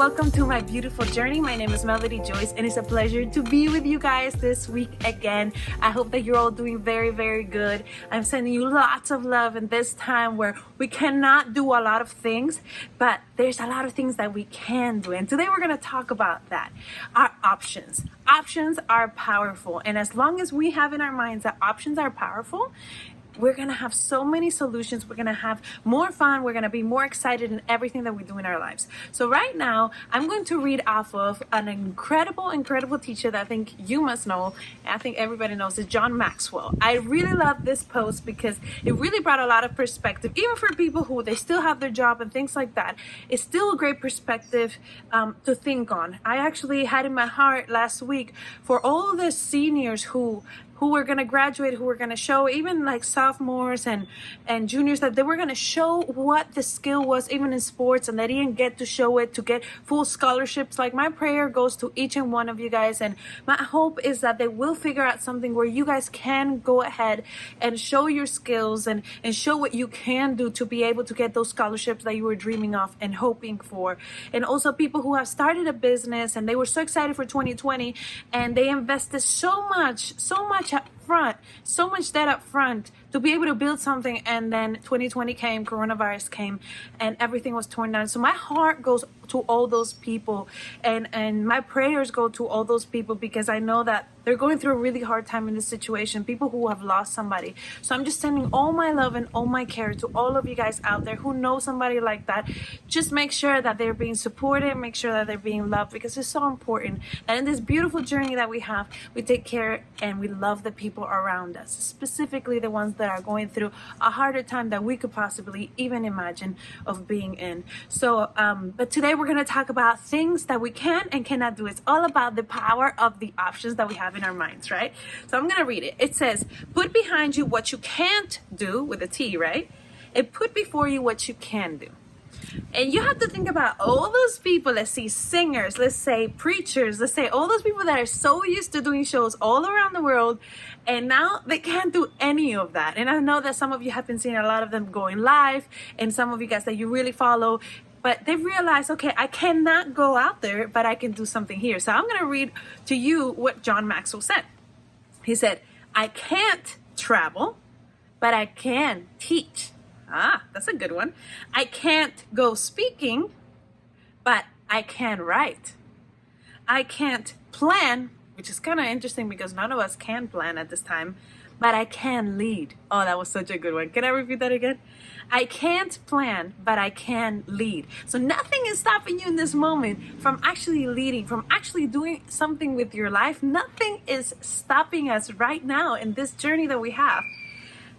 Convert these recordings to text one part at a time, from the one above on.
welcome to my beautiful journey. My name is Melody Joyce, and it's a pleasure to be with you guys this week again. I hope that you're all doing very, very good. I'm sending you lots of love in this time where we cannot do a lot of things, but there's a lot of things that we can do. And today we're going to talk about that. Our options. Options are powerful. And as long as we have in our minds that options are powerful, we're going to have so many solutions. We're going to have more fun. We're going to be more excited in everything that we do in our lives. So right now, I'm going to read off of an incredible teacher that I think you must know. I think everybody knows it, John Maxwell. I really love this post because it really brought a lot of perspective, even for people who they still have their job and things like that. It's still a great perspective to think on. I actually had in my heart last week for all the seniors who were going to graduate, who were going to show, even like sophomores and juniors, that they were going to show what the skill was, even in sports, and they didn't get to show it, to get full scholarships. Like, my prayer goes to each and one of you guys, and my hope is that they will figure out something where you guys can go ahead and show your skills and show what you can do to be able to get those scholarships that you were dreaming of and hoping for. And also people who have started a business and they were so excited for 2020 and they invested so much up front, so much debt up front to be able to build something, and then 2020 came, coronavirus came, and everything was torn down. So my heart goes to all those people, and my prayers go to all those people, because I know that they're going through a really hard time in this situation, people who have lost somebody. So I'm just sending all my love and all my care to all of you guys out there who know somebody like that. Just make sure that they're being supported, make sure that they're being loved, because it's so important that in this beautiful journey that we have, we take care and we love the people around us, specifically the ones that are going through a harder time that we could possibly even imagine of being in. So but today we're going to talk about things that we can and cannot do. It's all about the power of the options that we have in our minds, right? So I'm going to read it. It says, put behind you what you can't do, with a T, right? And put before you what you can do. And you have to think about all those people, let's see, singers, let's say preachers, let's say all those people that are so used to doing shows all around the world, and now they can't do any of that. And I know that some of you have been seeing a lot of them going live, and some of you guys that you really follow, but they've realized, okay, I cannot go out there, but I can do something here. So I'm going to read to you what John Maxwell said. He said, I can't travel, but I can teach. Ah, that's a good one. I can't go speaking, but I can write. I can't plan, which is kind of interesting because none of us can plan at this time, but I can lead. Oh, that was such a good one. Can I repeat that again? I can't plan, but I can lead. So nothing is stopping you in this moment from actually leading, from actually doing something with your life. Nothing is stopping us right now in this journey that we have.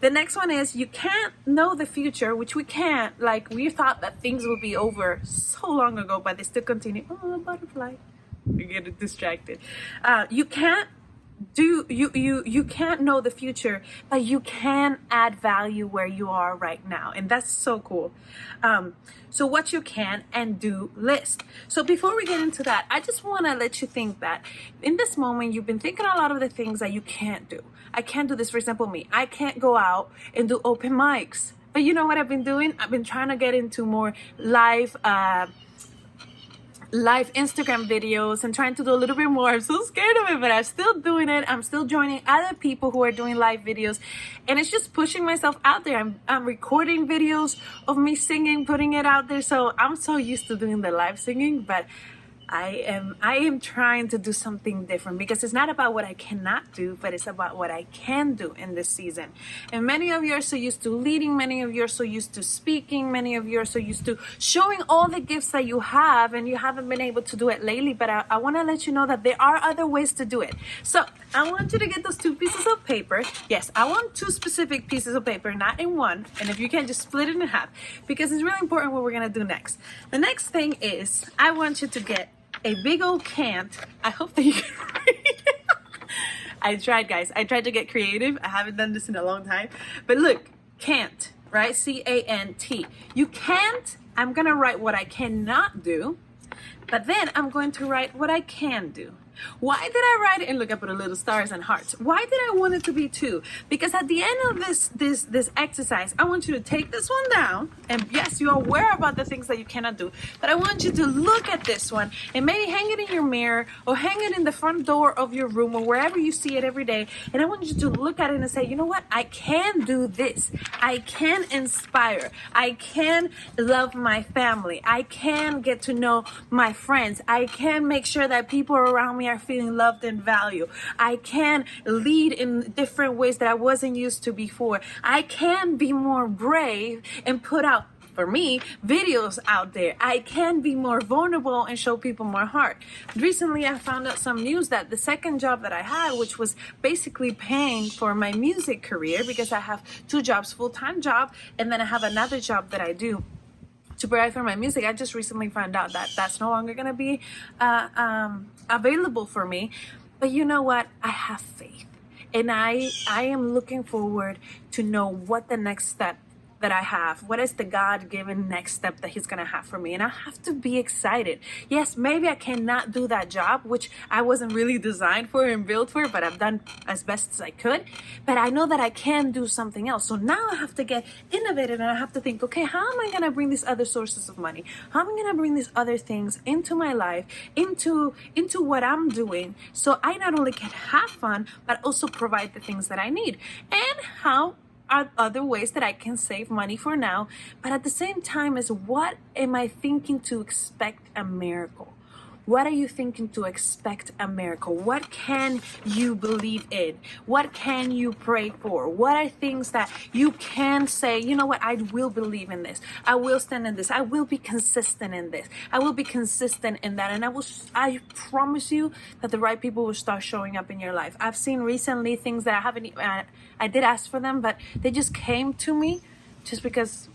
The next one is, you can't know the future, which we can't. Like, we thought that things would be over so long ago, but they still continue. Oh, butterfly. You get distracted. You can't know the future, but you can add value where you are right now. And that's so cool. So what you can and do list. So before we get into that, I just want to let you think that in this moment, you've been thinking a lot of the things that you can't do. I can't do this. For example, me, I can't go out and do open mics. But you know what I've been doing? I've been trying to get into more live Instagram videos and trying to do a little bit more. I'm so scared of it, but I'm still doing it. I'm still joining other people who are doing live videos, and it's just pushing myself out there. I'm recording videos of me singing, putting it out there. So I'm so used to doing the live singing, but I am trying to do something different, because it's not about what I cannot do, but it's about what I can do in this season. And many of you are so used to leading, many of you are so used to speaking, many of you are so used to showing all the gifts that you have, and you haven't been able to do it lately. But I want to let you know that there are other ways to do it. So I want you to get those 2 pieces of paper. Yes, I want 2 specific pieces of paper, not in one. And if you can, just split it in half, because it's really important what we're going to do next. The next thing is, I want you to get a big old can't. I hope that you can read it. I tried, guys. I tried to get creative. I haven't done this in a long time. But look, can't, right? C-A-N-T. You can't. I'm going to write what I cannot do. But then I'm going to write what I can do. Why did I write it? And look, I put a little stars and hearts. Why did I want it to be 2? Because at the end of this exercise, I want you to take this one down. And yes, you're aware about the things that you cannot do, but I want you to look at this one and maybe hang it in your mirror or hang it in the front door of your room or wherever you see it every day. And I want you to look at it and say, you know what? I can do this. I can inspire. I can love my family. I can get to know my friends. I can make sure that people around me are feeling loved and valued. I can lead in different ways that I wasn't used to before. I can be more brave and put out, for me, videos out there. I can be more vulnerable and show people more heart. Recently, I found out some news that the second job that I had, which was basically paying for my music career, because I have 2 jobs, full-time job, and then I have another job that I do to provide for my music. I just recently found out that that's no longer going to be available for me. But you know what? I have faith. And I am looking forward to know what the next step that I have, what is the God-given next step that he's gonna have for me. And I have to be excited. Yes, maybe I cannot do that job, which I wasn't really designed for and built for, but I've done as best as I could. But I know that I can do something else. So now I have to get innovative, and I have to think, okay, how am I gonna bring these other sources of money? How am I gonna bring these other things into my life, into what I'm doing, so I not only can have fun, but also provide the things that I need? And how are other ways that I can save money for now, but at the same time is, what am I thinking to expect a miracle? What are you thinking to expect a miracle? What can you believe in? What can you pray for? What are things that you can say, you know what, I will believe in this. I will stand in this. I will be consistent in this. I will be consistent in that. And I promise you that the right people will start showing up in your life. I've seen recently things that I did ask for them, but they just came to me just because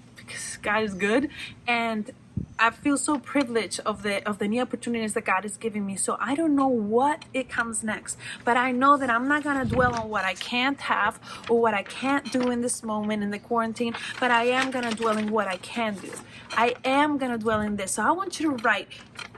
God is good. And I feel so privileged of the new opportunities that God is giving me. So I don't know what it comes next, but I know that I'm not gonna dwell on what I can't have or what I can't do in this moment in the quarantine, but I am gonna dwell in what I can do. I am gonna dwell in this. So I want you to write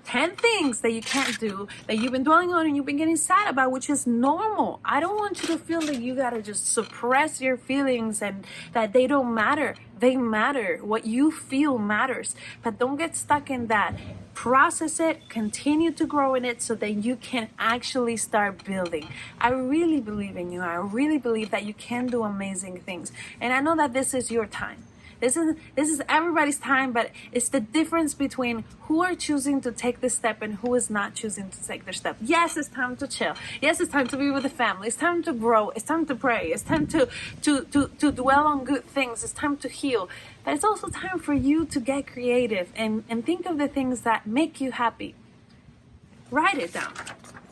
10 things that you can't do, that you've been dwelling on and you've been getting sad about, which is normal. I don't want you to feel that you gotta just suppress your feelings and that they don't matter. They matter. What you feel matters. But don't get stuck in that. Process it, continue to grow in it so that you can actually start building. I really believe in you. I really believe that you can do amazing things. And I know that this is your time. This is everybody's time, but it's the difference between who are choosing to take this step and who is not choosing to take their step. Yes, it's time to chill. Yes, it's time to be with the family. It's time to grow. It's time to pray. It's time to dwell on good things. It's time to heal. But it's also time for you to get creative and think of the things that make you happy. Write it down.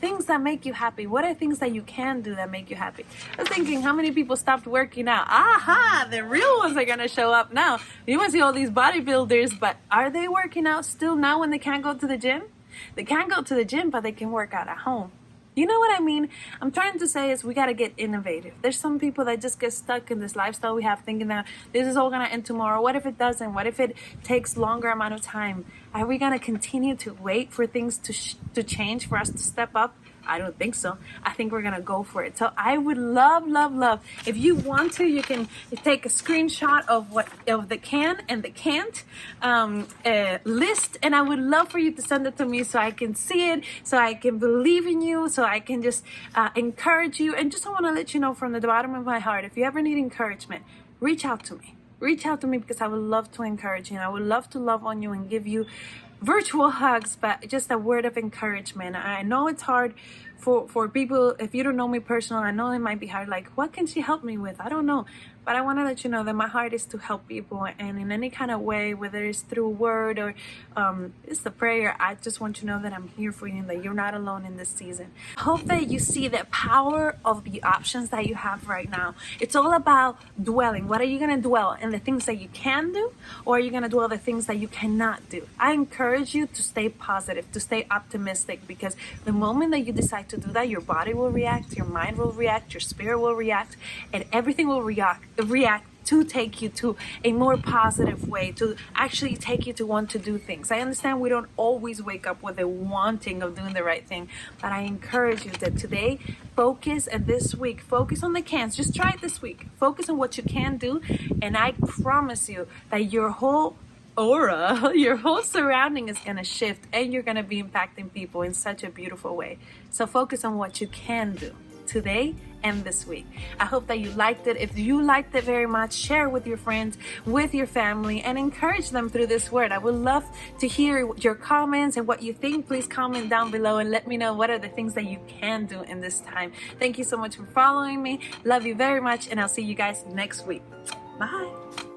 Things that make you happy. What are things that you can do that make you happy? I was thinking, how many people stopped working out? Aha, the real ones are gonna show up now. You must see all these bodybuilders, but are they working out still now when they can't go to the gym? They can't go to the gym, but they can work out at home. You know what I mean? I'm trying to say is we got to get innovative. There's some people that just get stuck in this lifestyle we have, thinking that this is all going to end tomorrow. What if it doesn't? What if it takes longer amount of time? Are we going to continue to wait for things to change, for us to step up? I don't think so. I think we're going to go for it. So I would love, if you want to, you can take a screenshot of the can and the can't list. And I would love for you to send it to me so I can see it, so I can believe in you, so I can just encourage you. And just I want to let you know from the bottom of my heart, if you ever need encouragement, reach out to me. Reach out to me, because I would love to encourage you. And I would love to love on you and give you virtual hugs, but just a word of encouragement. I know it's hard for people. If you don't know me personally, I know it might be hard. Like, what can she help me with? I don't know. But I want to let you know that my heart is to help people, and in any kind of way, whether it's through word or it's the prayer, I just want you to know that I'm here for you and that you're not alone in this season. I hope that you see the power of the options that you have right now. It's all about dwelling. What are you going to dwell in? The things that you can do, or are you going to dwell the things that you cannot do? I encourage you to stay positive, to stay optimistic, because the moment that you decide to do that, your body will react, your mind will react, your spirit will react, and everything will react to take you to a more positive way, to actually take you to want to do things. I understand we don't always wake up with a wanting of doing the right thing, but I encourage you that today, focus, and this week, focus on the cans. Just try it this week. Focus on what you can do, and I promise you that your whole aura, your whole surrounding is going to shift, and you're going to be impacting people in such a beautiful way. So focus on what you can do today and this week. I hope that you liked it. If you liked it very much, share with your friends, with your family, and encourage them through this word. I would love to hear your comments and what you think. Please comment down below and let me know what are the things that you can do in this time. Thank you so much for following me. Love you very much, and I'll see you guys next week. Bye.